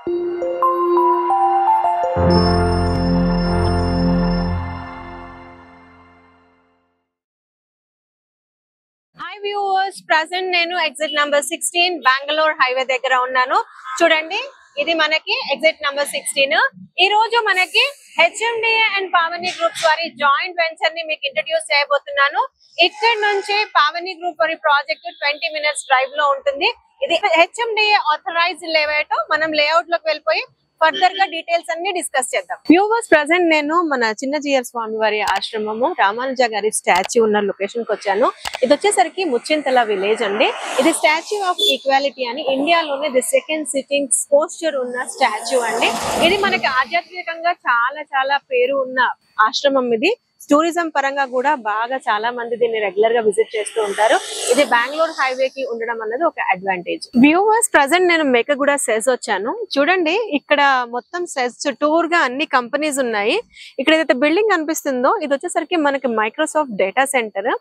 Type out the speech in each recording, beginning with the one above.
Hi viewers, present నేను exit number 16 Bengaluru highway దగ్గర ఉన్నాను. చూడండి, ఇది మనకి ఎగ్జిట్ నంబర్ 16. ఈ రోజు మనకి హెచ్ఎండిఏ అండ్ పావని గ్రూప్స్ వారి జాయింట్ వెంచర్ ని మీకు ఇంట్రడ్యూస్ చేయబోతున్నాను. ఇక్కడ నుంచి పావని గ్రూప్ వారి ప్రాజెక్ట్ 20 minutes డ్రైవ్ లో ఉంటుంది. ఇది హెచ్ఎండిఏ ఆథరైజ్డ్ లేఅవుట్. మనం లేఅవుట్ లోకి వెళ్ళిపోయి ఫర్దర్ గా డీటెయిల్స్ అన్ని డిస్కస్ చేద్దాం. వ్యూవర్స్, ప్రెసెంట్ నేను మన చిన్న జిఆర్ స్వామి వారి ఆశ్రమము రామానుజ గారి స్టాచ్యూ ఉన్న లొకేషన్ కి వచ్చాను. ఇది వచ్చేసరికి ముచ్చింతల విలేజ్ అండి. ఇది స్టాచ్యూ ఆఫ్ ఈక్వాలిటీ అని ఇండియాలోనే ది సెకండ్ సిట్టింగ్ పోస్చర్ ఉన్న స్టాచ్యూ అండి. ఇది మనకి ఆధ్యాత్మికంగా చాలా చాలా పేరు ఉన్న ఆశ్రమం. ఇది టూరిజం పరంగా కూడా బాగా చాలా మంది దీన్ని రెగ్యులర్ గా విజిట్ చేస్తూ ఉంటారు. ఇది బెంగళూరు హైవే కి ఉండడం అన్నది ఒక అడ్వాంటేజ్. వ్యూవర్స్, ప్రెసెంట్ నేను మేకగూడ సెజ్ వచ్చాను. చూడండి, ఇక్కడ మొత్తం సెజ్ చుట్టూరుగా అన్ని కంపెనీస్ ఉన్నాయి. ఇక్కడ ఏదైతే బిల్డింగ్ కనిపిస్తుందో ఇది వచ్చేసరికి మనకి మైక్రోసాఫ్ట్ డేటా సెంటర్.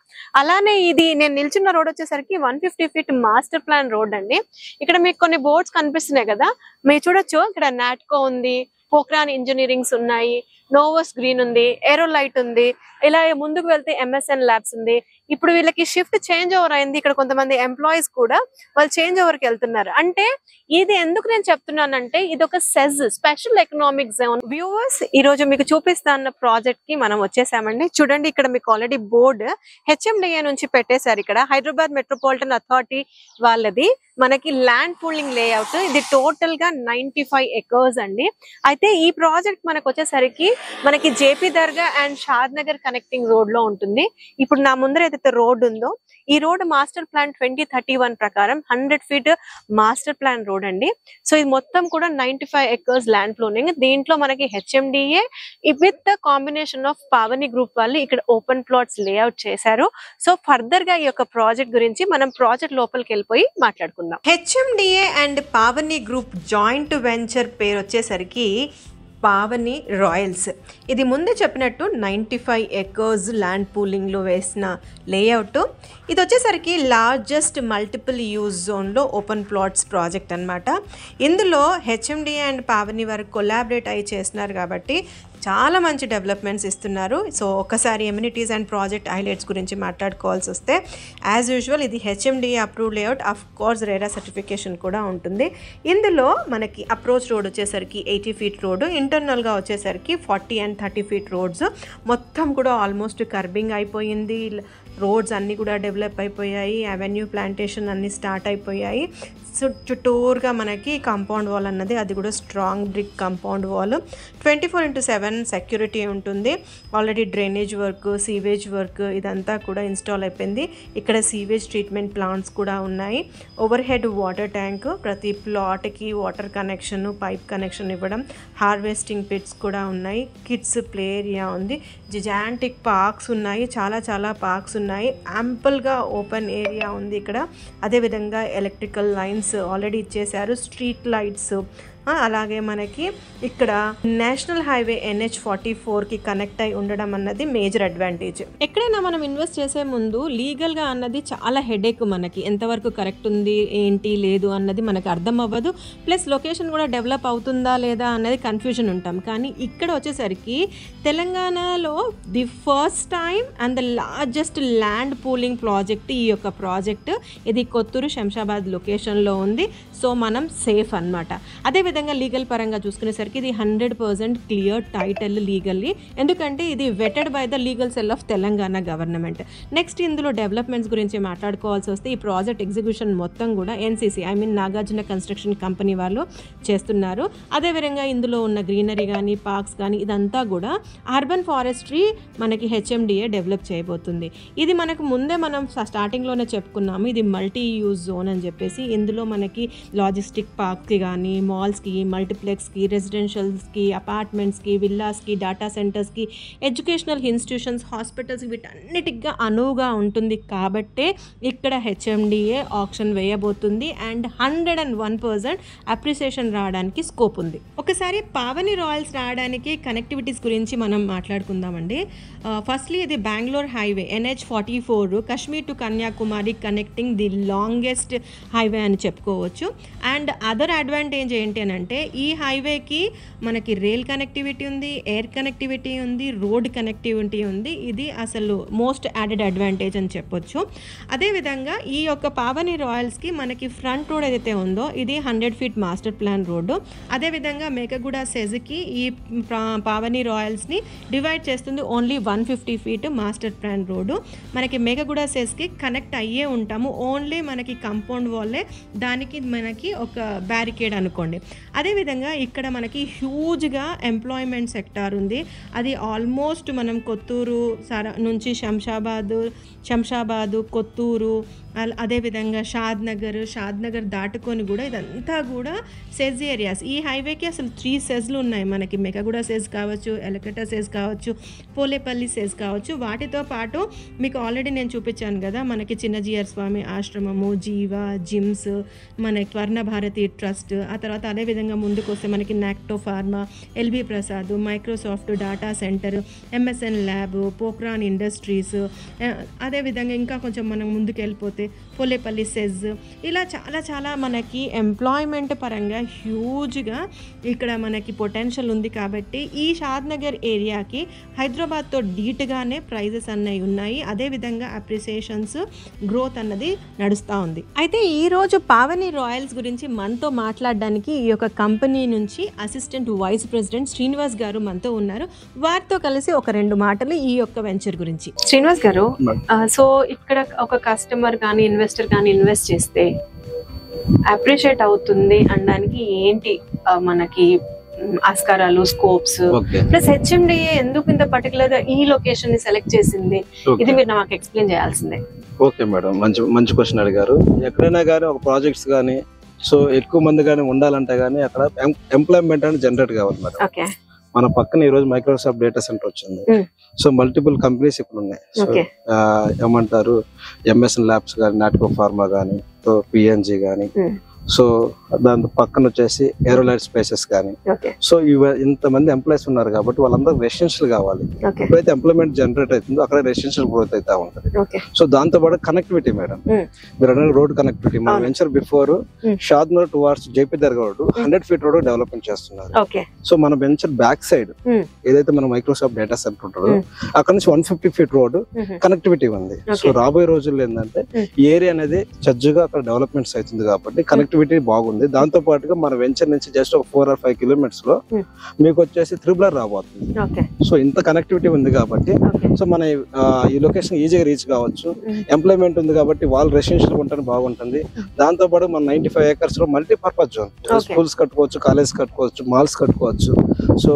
అలానే ఇది నేను నిల్చున్న రోడ్ వచ్చేసరికి 150 feet మాస్టర్ ప్లాన్ రోడ్ అండి. ఇక్కడ మీకు కొన్ని బోర్డ్స్ కనిపిస్తున్నాయి కదా, మీరు చూడొచ్చు. ఇక్కడ నాట్కో ఉంది, పోఖ్రాన్ ఇంజనీరింగ్స్ ఉన్నాయి, నోవోస్ గ్రీన్ ఉంది, ఏరోలైట్ ఉంది. ఇలా ముందుకు వెళ్తే ఎంఎస్ఎన్ ల్యాబ్స్ ఉంది. ఇప్పుడు వీళ్ళకి షిఫ్ట్ చేంజ్ ఓవర్ అయింది. ఇక్కడ కొంతమంది ఎంప్లాయీస్ కూడా వాళ్ళు చేంజ్ ఓవర్ కి వెళ్తున్నారు. అంటే ఇది ఎందుకు నేను చెప్తున్నానంటే ఇది ఒక SEZ, special economic zone. Viewers, ఈ రోజు మీకు చూపిస్తాన్న ప్రాజెక్ట్ కి మనం వచ్చేసామండి. చూడండి, ఇక్కడ మీకు ఆల్రెడీ బోర్డు హెచ్ఎండిఏ నుంచి పెట్టేశారు. ఇక్కడ హైదరాబాద్ మెట్రోపాలిటన్ అథారిటీ వాళ్ళది మనకి ల్యాండ్ పూలింగ్ లేఅవుట్. ఇది టోటల్ గా 95 acres అండి. అయితే ఈ ప్రాజెక్ట్ మనకు వచ్చేసరికి మనకి JP dargah and Shad Nagar connecting road లో ఉంటుంది. ఇప్పుడు నా ముందర ఏదైతే రోడ్ ఉందో ఈ రోడ్ మాస్టర్ ప్లాన్ 2031 ప్రకారం 100 feet మాస్టర్ ప్లాన్ రోడ్ అండి. సో ఇది మొత్తం కూడా 95 acres ల్యాండ్ పూలింగ్. దీంట్లో మనకి HMDA with the combination of Pavani group వాళ్ళు ఇక్కడ ఓపెన్ ప్లాట్స్ లేఅవుట్ చేశారు. సో ఫర్దర్ గా ఈ యొక్క ప్రాజెక్ట్ గురించి మనం ప్రాజెక్ట్ లోపలికి వెళ్ళిపోయి మాట్లాడుకుందాం. HMDA and Pavani group joint venture పేరు వచ్చేసరికి పావని రాయల్స్. ఇది ముందే చెప్పినట్టు 95 acres ల్యాండ్ పూలింగ్లో వేసిన లేఅవుట్. ఇది వచ్చేసరికి లార్జెస్ట్ మల్టిపుల్ యూజ్ జోన్లో ఓపెన్ ప్లాట్స్ ప్రాజెక్ట్ అనమాట. ఇందులో హెచ్ఎండిఏ అండ్ పావని వారు కొలాబరేట్ అయ్యి చేస్తున్నారు కాబట్టి చాలా మంచి డెవలప్మెంట్స్ ఇస్తున్నారు. సో ఒకసారి ఎమ్యూనిటీస్ అండ్ ప్రాజెక్ట్ హైలైట్స్ గురించి మాట్లాడుకోవాల్సి వస్తే యాజ్ యూజువల్ ఇది HMDA approve layout. Of course RERA certification కూడా ఉంటుంది. ఇందులో మనకి అప్రోచ్ రోడ్ వచ్చేసరికి 80 feet రోడ్డు, ఇంటర్నల్గా వచ్చేసరికి 40 and 30 feet రోడ్స్. మొత్తం కూడా ఆల్మోస్ట్ కర్బింగ్ అయిపోయింది. రోడ్స్ అన్నీ కూడా డెవలప్ అయిపోయాయి. అవెన్యూ ప్లాంటేషన్ అన్నీ స్టార్ట్ అయిపోయాయి. సో చుట్టూరుగా మనకి కాంపౌండ్ వాల్ అన్నది అది కూడా strong brick compound wall. 24/7 security ఉంటుంది. Already drainage work, sewage work ఇదంతా కూడా ఇన్స్టాల్ అయిపోయింది. ఇక్కడ సీవేజ్ ట్రీట్మెంట్ ప్లాంట్స్ కూడా ఉన్నాయి. ఓవర్ హెడ్ వాటర్ ట్యాంక్, ప్రతి ప్లాట్కి వాటర్ కనెక్షన్, పైప్ కనెక్షన్ ఇవ్వడం, హార్వెస్టింగ్ పిట్స్ కూడా ఉన్నాయి. కిడ్స్ ప్లే ఏరియా ఉంది. జిజాంటిక్ పార్క్స్ ఉన్నాయి, చాలా చాలా పార్క్స్ ఉన్నాయి. యాంపుల్గా ఓపెన్ ఏరియా ఉంది ఇక్కడ. అదేవిధంగా ఎలక్ట్రికల్ లైన్స్ ఆల్రెడీ ఇచ్చేశారు, స్ట్రీట్ లైట్స్. అలాగే మనకి ఇక్కడ నేషనల్ హైవే NH44కి కనెక్ట్ అయి ఉండడం అన్నది మేజర్ అడ్వాంటేజ్. ఎక్కడైనా మనం ఇన్వెస్ట్ చేసే ముందు లీగల్గా అన్నది చాలా హెడేక్. మనకి ఎంతవరకు కరెక్ట్ ఉంది ఏంటి లేదు అన్నది మనకు అర్థం అవ్వదు. ప్లస్ లొకేషన్ కూడా డెవలప్ అవుతుందా లేదా అన్నది కన్ఫ్యూజన్ ఉంటాం. కానీ ఇక్కడ వచ్చేసరికి తెలంగాణలో the first time and the largest land pooling project ఈ యొక్క ప్రాజెక్ట్. ఇది కొత్తూరు శంషాబాద్ లొకేషన్లో ఉంది. సో మనం సేఫ్ అన్నమాట. అదేవిధంగా లీగల్ పరంగా చూసుకునేసరికి ఇది 100% క్లియర్ టైటిల్ లీగల్లీ. ఎందుకంటే ఇది vetted by the legal cell of Telangana government. Next ఇందులో డెవలప్మెంట్స్ గురించి మాట్లాడుకోవాల్సి వస్తే ఈ ప్రాజెక్ట్ ఎగ్జిక్యూషన్ మొత్తం కూడా NCC నాగార్జున కన్స్ట్రక్షన్ కంపెనీ వాళ్ళు చేస్తున్నారు. అదేవిధంగా ఇందులో ఉన్న గ్రీనరీ కానీ పార్క్స్ కానీ ఇదంతా కూడా అర్బన్ ఫారెస్ట్రీ మనకి హెచ్ఎండిఏ డెవలప్ చేయబోతుంది. ఇది మనకు ముందే మనం స్టార్టింగ్లోనే చెప్పుకున్నాము, ఇది మల్టీ యూజ్ జోన్ అని చెప్పేసి. ఇందులో మనకి లాజిస్టిక్ పార్క్కి కానీ, మాల్స్కి, మల్టీప్లెక్స్కి, రెసిడెన్షియల్స్కి, అపార్ట్మెంట్స్కి, విల్లాస్కి, డేటా సెంటర్స్కి, ఎడ్యుకేషనల్ ఇన్స్టిట్యూషన్స్, హాస్పిటల్స్ వీటన్నిటిగా అనువుగా ఉంటుంది. కాబట్టే ఇక్కడ హెచ్ఎండిఏ ఆప్షన్ వేయబోతుంది. అండ్ 101% అప్రిసియేషన్ రావడానికి స్కోప్ ఉంది. ఒకసారి పావని రాయల్స్ రావడానికి కనెక్టివిటీస్ గురించి మనం మాట్లాడుకుందామండి. ఫస్ట్లీ ఇది Bengaluru highway NH44 Kashmir to Kanyakumari connecting the longest highway అని చెప్పుకోవచ్చు. అండ్ అదర్ అడ్వాంటేజ్ ఏంటి అని అంటే ఈ హైవేకి మనకి రైల్ కనెక్టివిటీ ఉంది, ఎయిర్ కనెక్టివిటీ ఉంది, రోడ్ కనెక్టివిటీ ఉంది. ఇది అసలు మోస్ట్ యాడెడ్ అడ్వాంటేజ్ అని చెప్పొచ్చు. అదేవిధంగా ఈ యొక్క పావని రాయల్స్కి మనకి ఫ్రంట్ రోడ్ ఏదైతే ఉందో ఇది 100 feet మాస్టర్ ప్లాన్ రోడ్డు. అదేవిధంగా మేకగూడ సెజ్కి ఈ పావని రాయల్స్ని డివైడ్ చేస్తుంది only 150 feet master plan road. మనకి మేకగూడ సెజ్కి కనెక్ట్ అయ్యే ఉంటాము. ఓన్లీ మనకి కంపౌండ్ వాల్లే, దానికి మనకి ఒక బ్యారికేడ్ అనుకోండి. అదేవిధంగా ఇక్కడ మనకి హ్యూజ్గా ఎంప్లాయ్మెంట్ సెక్టార్ ఉంది. అది ఆల్మోస్ట్ మనం కొత్తూరు నుంచి శంషాబాదు, కొత్తూరు, అదేవిధంగా షాద్ నగర్ దాటుకొని కూడా ఇదంతా కూడా సెజ్ ఏరియాస్. ఈ హైవేకి అసలు 3 సెజ్లు ఉన్నాయి మనకి. మెకగూడ సెజ్ కావచ్చు, ఎలకట సెజ్ కావచ్చు, పోలేపల్లి సెజ్ కావచ్చు. వాటితో పాటు మీకు ఆల్రెడీ నేను చూపించాను కదా, మనకి చిన్నజీయర్ స్వామి ఆశ్రమము, జీవా, జిమ్స్, మనకి స్వర్ణ భారతి ట్రస్ట్, ఆ తర్వాత అదేవిధంగా ముందుకు వస్తే మనకి నాక్టో pharma, LB Prasad, Microsoft data centre, MSN lab, పోక్రాన్ ఇండస్ట్రీస్, అదేవిధంగా ఇంకా కొంచెం మనం ముందుకు వెళ్ళిపోతే పోలేపల్లి సెజ్, ఇలా చాలా మనకి ఎంప్లాయ్మెంట్ పరంగా హ్యూజ్గా ఇక్కడ మనకి పొటెన్షియల్ ఉంది. కాబట్టి ఈ షాద్ నగర్ ఏరియాకి హైదరాబాద్తో ధీటుగానే ప్రైజెస్ అన్నవి ఉన్నాయి. అదేవిధంగా అప్రిసియేషన్స్, గ్రోత్ అన్నది నడుస్తూ ఉంది. అయితే ఈరోజు పావని రాయల్స్ గురించి మనతో మాట్లాడడానికి ఈ యొక్క కంపెనీ నుంచి అసిస్టెంట్ వైస్ ప్రెసిడెంట్ శ్రీనివాస్ గారు మనతో ఉన్నారు. వారితో కలిసి ఒక 2 మాటలు ఈ యొక్క వెంచర్ గురించి. శ్రీనివాస్ గారు, సో ఇక్కడ ఒక కస్టమర్ కానీ ఇన్వెస్టర్ కానీ ఇన్వెస్ట్ చేస్తే అప్రిషియేట్ అవుతుంది అనడానికి ఏంటి మనకి ఆస్కారాలు, స్కోప్స్, ప్లస్ హెచ్ఎండిఏ ఎందుకు ఇంత పర్టికులర్ గా ఈ లొకేషన్ ని సెలెక్ట్ చేసింది, ఇది మీరు నాకు ఎక్స్ప్లెయిన్ చేయాల్సిందే. ఓకే మేడం, మంచి క్వశ్చన్ అడిగారు. ఎక్కడైనా కానీ ఒక ప్రాజెక్ట్స్ కానీ సో ఎక్కువ మంది కానీ ఉండాలంటే కానీ అక్కడ ఎంప్లాయ్మెంట్ అనేది జనరేట్ కావాలి మేడం. మన పక్కన ఈ రోజు మైక్రోసాఫ్ట్ డేటా సెంటర్ వచ్చింది. సో మల్టిపుల్ కంపెనీస్ ఇక్కడ ఉన్నాయి. సో ఏమంటారు, ఎంఎస్ఎన్ ల్యాబ్స్ కానీ, నాట్కో ఫార్మా కానీ, పిఎన్జీ కానీ, సో దాని పక్కన వచ్చేసి ఏరోలైట్ స్పేసెస్ కానీ. సో ఇంతమంది ఎంప్లాయీస్ ఉన్నారు కాబట్టి వాళ్ళందరూ రెసిడెన్షియల్ కావాలి. ఎప్పుడైతే ఎంప్లాయ్మెంట్ జనరేట్ అవుతుందో అక్కడ రెసిడెన్షియల్ గ్రోత్ అయితే ఉంటుంది. సో దాంతో పాటు కనెక్టివిటీ మేడం, మీరు అన్న రోడ్ కనెక్టివిటీ, మన venture before Shadnagar towards JP Dargah road 100 feet road development చేస్తున్నారు. సో మన వెంచర్ బ్యాక్ సైడ్ ఏదైతే మన మైక్రోసాఫ్ట్ డేటా సెంటర్ ఉంటుందో అక్కడ నుంచి 150 feet రోడ్ కనెక్టివిటీ ఉంది. సో రాబోయే రోజుల్లో ఏంటంటే ఈ ఏరియా అనేది చజ్జుగా అక్కడ డెవలప్మెంట్స్ అవుతుంది కాబట్టి కనెక్టివిటీ బాగుంది. దాంతో పాటుగా మన వెంచర్ నుంచి జస్ట్ ఒక 4 or 5 kilometers లో మీకు వచ్చేసి త్రిబులర్ రాబోతుంది. సో ఇంత కనెక్టివిటీ ఉంది కాబట్టి సో మన ఈ లొకేషన్ ఈజీగా రీచ్ కావచ్చు. ఎంప్లాయ్మెంట్ ఉంది కాబట్టి వాళ్ళు రెసిడెన్షియల్ ఉంటానికి బాగుంటుంది. దాంతో పాటు మన 95 acres లో మల్టీపర్పస్ జోన్, స్కూల్స్ కట్టుకోవచ్చు, కాలేజ్ కట్టుకోవచ్చు, మాల్స్ కట్టుకోవచ్చు. సో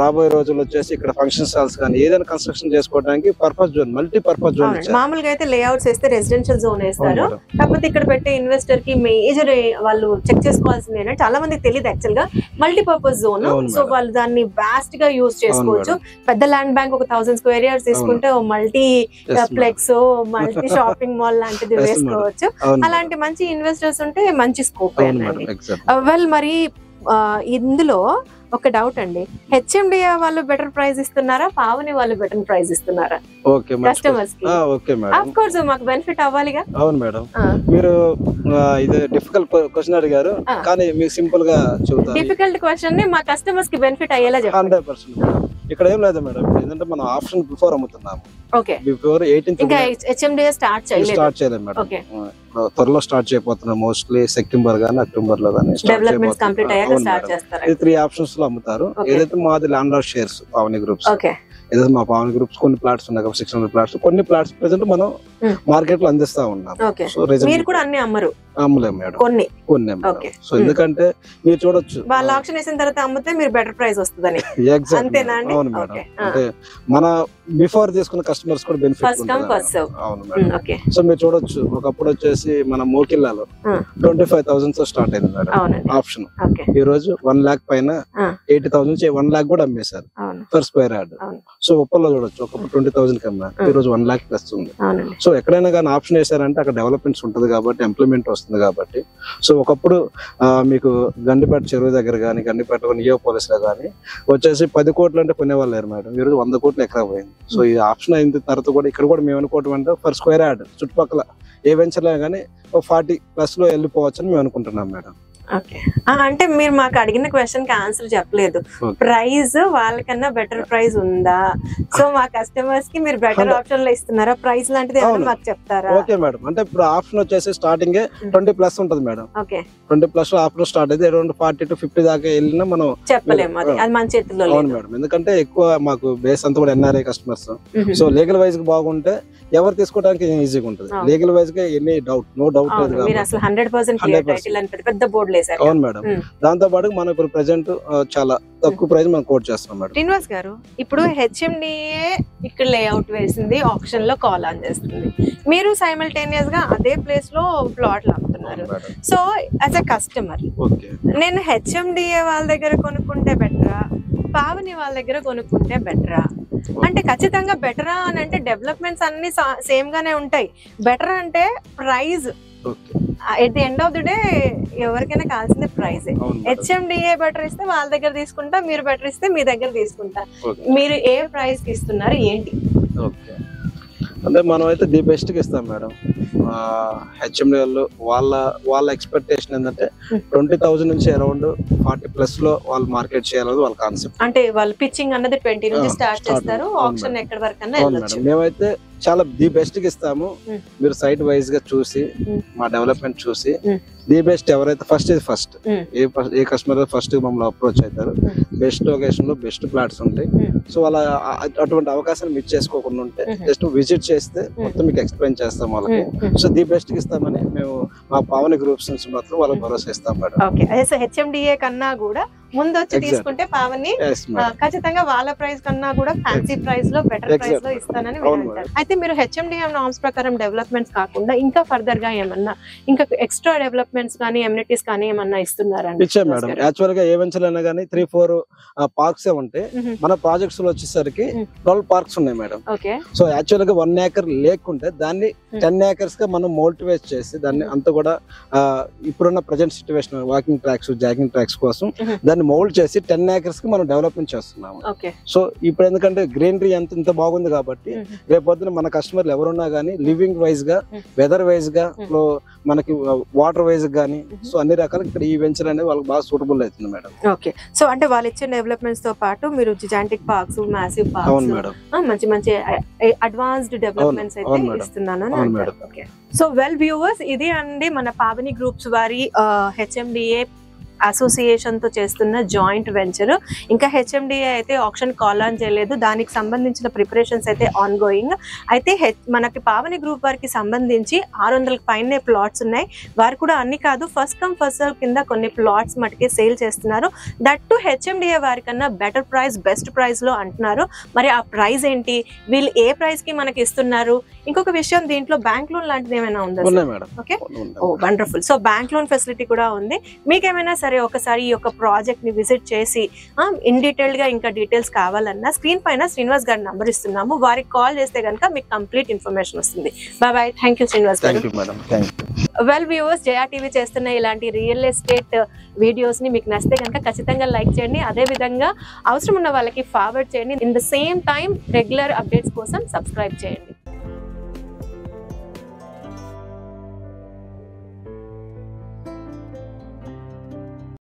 రాబోయే రోజుల్లో వచ్చేసి ఇక్కడ ఫంక్షన్ హాల్స్ కానీ ఏదైనా కన్స్ట్రక్షన్ చేసుకోవడానికి పర్పస్ జోన్, మల్టీపర్పస్ జోన్. మామూలుగా అయితే లేఅవుట్స్ వేస్తే రెసిడెన్షియల్ జోన్ వేస్తారు, కాకపోతే ఇక్కడ పెట్టే ఇన్వెస్టర్ కి మేజర్ వాళ్ళు చెక్ చేసుకోవాల్సింది ఏంటంటే, చాలా మందికి తెలియదు యాక్చువల్ గా మల్టీపర్పస్ జోన్. సో వాళ్ళు దాన్ని వాస్ట్ గా యూజ్ చేసుకోవచ్చు. పెద్ద ల్యాండ్ బ్యాంక్ ఒక 1000 square yards తీసుకుంటే మల్టీ ప్లెక్స్, మల్టీ షాపింగ్ మాల్ లాంటిది వేసుకోవచ్చు. అలాంటి మంచి ఇన్వెస్టర్స్ ఉంటే మంచి స్కోప్ అయ్యండి. వెల్, మరి ఇందులో ఒక డౌట్ అండి, హెచ్ఎండిఏ వాళ్ళు బెటర్ ప్రైస్ ఇస్తున్నారా, పావని వాళ్ళు బెటర్ ప్రైస్ ఇస్తున్నారా కస్టమర్స్ కి? ఆఫ్ కోర్స్ మాకు బెనిఫిట్ అవ్వాలిగా. అవును మేడం, మీరు ఇది డిఫికల్ట్ క్వశ్చన్ అడిగారు కానీ మీకు సింపుల్ గా చెప్తాను. డిఫికల్ట్ క్వశ్చన్ ని మా కస్టమర్స్ కి బెనిఫిట్ అయ్యేలా చెప్పండి. 100% ఇక్కడ ఏం లేదు మేడం, ఏంటంటే మనం ఆప్షన్ బిఫోర్ అమ్ముతున్నాము. ఓకే, బిఫోర్ 18th ఇంకా హెచ్ఎండిఏ స్టార్ట్ చేయలేదు మేడం. త్వరలో స్టార్ట్ చేయబోతున్నాం. మోస్ట్లీ సెప్టెంబర్ గానీ అక్టోబర్ లో గానీ డెవలప్మెంట్స్ కంప్లీట్ అయ్యాక స్టార్ట్ చేస్తారు. 3 options లో అమ్ముతారు. ఏదైతే మాది land lord shares Pavani groups, ఏదైతే మా పావని గ్రూప్స్ కొన్ని ప్లాట్స్ ఉన్నాయి, 600 plots, కొన్ని ప్లాట్స్ ప్రెసెంట్ మనం మార్కెట్ లో అందిస్తా ఉన్నాం. సో మీరు కూడా అన్ని అమ్మరు? అమ్మలేము మేడం, కొన్ని. సో ఎందుకంటే మీరు చూడొచ్చు, వాళ్ళ ఆప్షన్ వేసిన తర్వాత అమ్మితే మీరు బెటర్ ప్రైస్ వస్తుందని. అంతేనా అండి? అవును మేడం, అంటే మన బిఫోర్ తీసుకున్న కస్టమర్స్ కూడా బెనిఫిట్. అవును మేడం. సో మీరు చూడొచ్చు, ఒకప్పుడు వచ్చేసి మన మోకిల్లాలో 25,000 తో స్టార్ట్ అయింది మేడం ఆప్షన్. ఈ రోజు 1 lakh పైన 80,000 1 lakh కూడా అమ్మేశారు పర్ స్క్వేర్ యార్డ్. సో ఉప్పల్లో చూడొచ్చు, ఒకప్పుడు 20,000 కన్నా ఈ రోజు 1 lakh ప్లస్ ఉంది. సో ఎక్కడైనా కానీ ఆప్షన్ వేసారంటే అక్కడ డెవలప్మెంట్స్ ఉంటుంది కాబట్టి, ఎంప్లాయ్మెంట్ వస్తుంది కాబట్టి. సో ఒకప్పుడు మీకు గండిపేట చెరువు దగ్గర కానీ, గండిపేట నియోపోలిస్ లో కానీ వచ్చేసి 10 కోట్లు అంటే కొనేవాళ్ళు లేరు మేడం. ఈ రోజు 100 కోట్లు ఎకరా పోయింది. సో ఈ ఆప్షన్ అయిన తర్వాత కూడా ఇక్కడ కూడా మేము అనుకోవటం అంటే పర్ స్క్వేర్ యార్డ్ చుట్టుపక్కల ఏ వెంచర్లో కానీ 40+ లో వెళ్ళిపోవచ్చు అని మేము అనుకుంటున్నాం మేడం. ఓకే, అంటే మీరు మాకు అడిగిన క్వశ్చన్ కి ఆన్సర్ చెప్పలేదు. ప్రైస్ వాళ్ళకన్నా బెటర్ ప్రైస్ ఉందా? సో మా కస్టమర్స్ కి మీరు బెటర్ ఆప్షన్ లో ఇస్తున్నారా? ప్రైస్ లాంటిది ఏమైనా మాకు చెప్తారా? ఓకే మేడం, అంటే ఇప్పుడు ఆప్షన్ వచ్చేసి స్టార్టింగ్ 20+ ఉంటది మేడం. ఓకే, 20+ ఆఫర్ స్టార్ట్ అయితే అరౌండ్ 40 to 50 దాకా వెళ్ళినా మనం చెప్పలేము, అది మన చేతుల్లో లేదు. అవును మేడం, ఎందుకంటే ఎక్కువ మాకు బేస్ అంతా కూడా NRI customers. So legal wise గా బాగుంటే ఎవరు తీసుకోవడానికి ఈజీగా ఉంటుంది. లీగల్ వైజ్ గా ఎనీ డౌట్ నో డౌట్ లేదు. మీరు అసలు 100% క్లియర్ టైటిల్ అని పెద్ద బోర్డు లేసారు. అవును మేడం, దాంతో పాటు మనం ఇప్పుడు ప్రెజెంట్ చాలా తక్కువ ప్రైస్ మనం కోట్ చేస్తున్నాం మేడం. శ్రీనివాస్ గారు, ఇప్పుడు HMDA ఇక్కడ లేఅవుట్ వేసింది, ఆప్షన్ లో కాల్ ఆన్ చేస్తుంది, మీరు సైమల్టేనియస్ గా అదే ప్లేస్ లో ప్లాట్లు అమ్ముతున్నారు. సో యాజ్ ఎ కస్టమర్ నేను HMDA వాళ్ళ దగ్గర కొనుక్కుంటే బెటరా, పావని వాళ్ళ దగ్గర కొనుక్కుంటే బెటరా? అంటే ఖచ్చితంగా బెటరా అని అంటే డెవలప్మెంట్స్ అన్ని సేమ్ గానే ఉంటాయి. బెటర్ అంటే prize, at the end of the day ఎవరికైనా కావాల్సింది ప్రైజ్. HMDA బెటర్ ఇస్తే వాళ్ళ దగ్గర తీసుకుంటా, మీరు బెటర్ ఇస్తే మీ దగ్గర తీసుకుంటా. మీరు ఏ ప్రైస్ కి ఇస్తున్నారు ఏంటి? అంటే మనం అయితే ది బెస్ట్ కి ఇస్తాం మేడం. HMDA వాళ్ళ ఎక్స్పెక్టేషన్ ఏంటంటే 20,000 నుంచి అరౌండ్ 40+ లో వాళ్ళు మార్కెట్ చేయాలని వాళ్ళ కాన్సెప్ట్. అంటే వాళ్ళు పిచ్చింగ్ అన్నది 20 నుంచి స్టార్ట్ చేస్తారు, ఆప్షన్ ఎక్కడ వరకు అన్నా వెళ్ళొచ్చు. మేమైతే చాలా ది బెస్ట్ కి ఇస్తాము. మీరు సైట్ వైజ్ గా చూసి మా డెవలప్మెంట్ చూసి ది బెస్ట్ ఎవరైతే ఫస్ట్ ఏ కస్టమర్ ఫస్ట్ మమ్మల్ని అప్రోచ్ అవుతారు, బెస్ట్ లొకేషన్ లో బెస్ట్ ప్లాట్స్ ఉంటాయి. సో వాళ్ళ అటువంటి అవకాశాన్ని మిస్ చేసుకోకుండా ఉంటే జస్ట్ విజిట్ చేస్తే మొత్తం మీకు ఎక్స్ప్లెయిన్ చేస్తాం వాళ్ళకి. సో ది బెస్ట్ కి ఇస్తామని మేము మా పావని గ్రూప్స్ నుంచి మాత్రం వాళ్ళకి భరోసా ఇస్తాం మేడం. ఓకే, సో HMDA కన్నా కూడా ముందు వచ్చి తీసుకుంటే పావని ఖచ్చితంగా వాళ్ళ ప్రైస్ కన్నా కూడా ఫ్యాన్సీ ప్రైస్ లో బెటర్ ప్రైస్ లో ఇస్తానని అంటారు. అయితే మీరు HMDA నార్మ్స్ ప్రకారం డెవలప్మెంట్స్ కాకుండా ఇంకా ఫర్దర్ గా ఏమన్నా ఇంకా ఎక్స్ట్రా డెవలప్మెంట్స్ కానీ ఎమ్యూనిటీస్ కానీ ఏమన్నా ఇస్తున్నారా? ఇచ్చాం మేడం. యాక్చువల్ గా ఏ వెంచర్ అయినా కానీ 3-4 పార్క్స్ ఉంటాయి. మన ప్రాజెక్ట్స్ లో వచ్చేసరికి 12 పార్క్స్ ఉన్నాయి మేడం. సో యాక్చువల్ గా 1 acre లేకుంటే దాన్ని 10 acres గా మనం మోటివేట్ చేసి దాన్ని అంతా కూడా ఇప్పుడున్న present situation walking tracks, jogging tracks కోసం దాన్ని మోల్డ్ చేసి 10 acres కి మనం డెవలప్మెంట్ చేస్తున్నాము. సో ఇప్పుడు ఎందుకంటే గ్రీనరీ ఇంత బాగుంది కాబట్టి రేపొద్దున మన కస్టమర్లు ఎవరున్నా గానీ లివింగ్ వైజ్ గా, వెదర్ వైజ్ గా, మనకి వాటర్ వైజ్ గానీ, సో అన్ని రకాల ఇక్కడ ఈ వెంచర్ అనేది వాళ్ళకి బాగా సూటబుల్ అవుతుంది మేడం. ఓకే, సో అంటే వాళ్ళు ఇచ్చే డెవలప్మెంట్స్ తో పాటు మీరు జియాంటిక్ పార్క్స్, మ్యాసివ్ పార్క్స్, మంచి మంచి అడ్వాన్స్డ్ డెవలప్మెంట్స్ అయితే ఇస్తున్నాను. సో వెల్ వ్యూవర్స్, ఇది అండి మన పావని గ్రూప్స్ వారి HMDA అసోసియేషన్ తో చేస్తున్న జాయింట్ వెంచర్. ఇంకా HMDA అయితే ఆప్షన్ కాల్ ఆన్ చేయలేదు, దానికి సంబంధించిన ప్రిపరేషన్స్ అయితే ఆన్ గోయింగ్. అయితే మనకి పావని గ్రూప్ వారికి సంబంధించి 600 పైనే ప్లాట్స్ ఉన్నాయి. వారు కూడా అన్ని కాదు, ఫస్ట్ కమ్ ఫస్ట్ సర్వ్ కింద కొన్ని ప్లాట్స్ మటుకే సేల్ చేస్తున్నారు. దట్ టు HMDA వారి కన్నా బెటర్ ప్రైస్, బెస్ట్ ప్రైస్ లో అంటున్నారు. మరి ఆ ప్రైస్ ఏంటి, వీళ్ళు ఏ ప్రైస్ కి మనకి ఇస్తున్నారు? ఇంకొక విషయం, దీంట్లో బ్యాంక్ లోన్ లాంటిది ఏమైనా ఉందా? Okay, oh wonderful. So bank loan facility కూడా ఉంది. మీకేమైనా సరే ఒకసారి ఈ యొక్క ప్రాజెక్ట్ ని విజిట్ చేసి ఇన్ డీటెయిల్డ్ గా ఇంకా డీటెయిల్స్ కావాలన్నా స్క్రీన్ పైన శ్రీనివాస్ గారి నంబర్ ఇస్తున్నాము, వారికి కాల్ చేస్తే కనుక మీకు కంప్లీట్ ఇన్ఫర్మేషన్ వస్తుంది. Bye bye, thank you Srinivas garu. Well viewers, Jaya TV చేస్తున్న ఇలాంటి రియల్ ఎస్టేట్ వీడియోస్ ని మీకు నచ్చితే కనుక ఖచ్చితంగా లైక్ చేయండి. అదే విధంగా అవసరం ఉన్న వాళ్ళకి ఫార్వర్డ్ చేయండి. In the same time regular updates కోసం సబ్స్క్రైబ్ చేయండి.